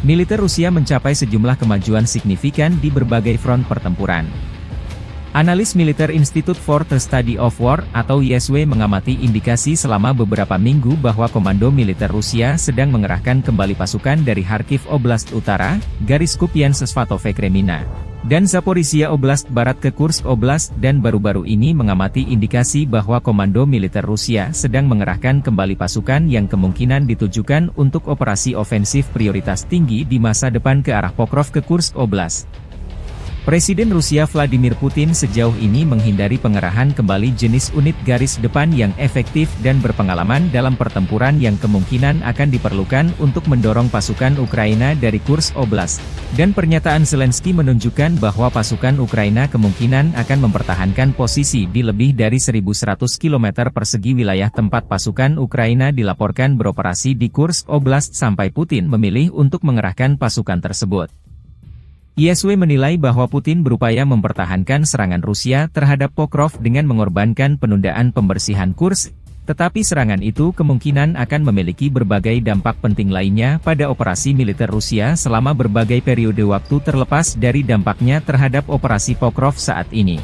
Militer Rusia mencapai sejumlah kemajuan signifikan di berbagai front pertempuran. Analis Militer Institute for the Study of War, atau ISW mengamati indikasi selama beberapa minggu bahwa Komando Militer Rusia sedang mengerahkan kembali pasukan dari Kharkiv Oblast Utara, garis Kupiansk Svatove Kremina, dan Zaporizhia Oblast Barat ke Kursk Oblast, dan baru-baru ini mengamati indikasi bahwa Komando Militer Rusia sedang mengerahkan kembali pasukan yang kemungkinan ditujukan untuk operasi ofensif prioritas tinggi di masa depan ke arah Pokrov ke Kursk Oblast. Presiden Rusia Vladimir Putin sejauh ini menghindari pengerahan kembali jenis unit garis depan yang efektif dan berpengalaman dalam pertempuran yang kemungkinan akan diperlukan untuk mendorong pasukan Ukraina dari Kursk Oblast. Dan pernyataan Zelensky menunjukkan bahwa pasukan Ukraina kemungkinan akan mempertahankan posisi di lebih dari 1.100 km persegi wilayah tempat pasukan Ukraina dilaporkan beroperasi di Kursk Oblast sampai Putin memilih untuk mengerahkan pasukan tersebut. ISW menilai bahwa Putin berupaya mempertahankan serangan Rusia terhadap Pokrov dengan mengorbankan penundaan pembersihan Kursk, tetapi serangan itu kemungkinan akan memiliki berbagai dampak penting lainnya pada operasi militer Rusia selama berbagai periode waktu terlepas dari dampaknya terhadap operasi Pokrov saat ini.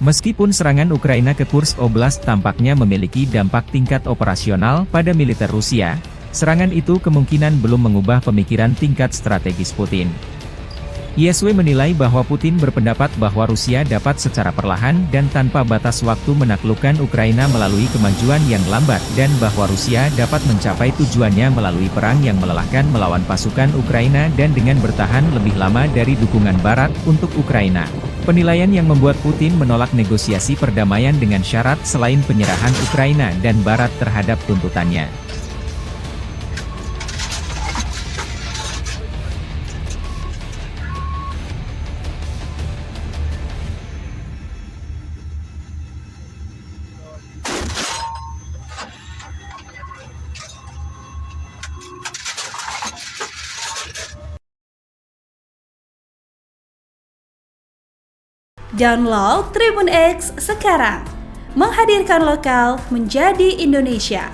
Meskipun serangan Ukraina ke Kursk Oblast tampaknya memiliki dampak tingkat operasional pada militer Rusia, serangan itu kemungkinan belum mengubah pemikiran tingkat strategis Putin. ISW menilai bahwa Putin berpendapat bahwa Rusia dapat secara perlahan dan tanpa batas waktu menaklukkan Ukraina melalui kemajuan yang lambat dan bahwa Rusia dapat mencapai tujuannya melalui perang yang melelahkan melawan pasukan Ukraina dan dengan bertahan lebih lama dari dukungan Barat untuk Ukraina. Penilaian yang membuat Putin menolak negosiasi perdamaian dengan syarat selain penyerahan Ukraina dan Barat terhadap tuntutannya. Download Tribun X sekarang, menghadirkan lokal menjadi Indonesia.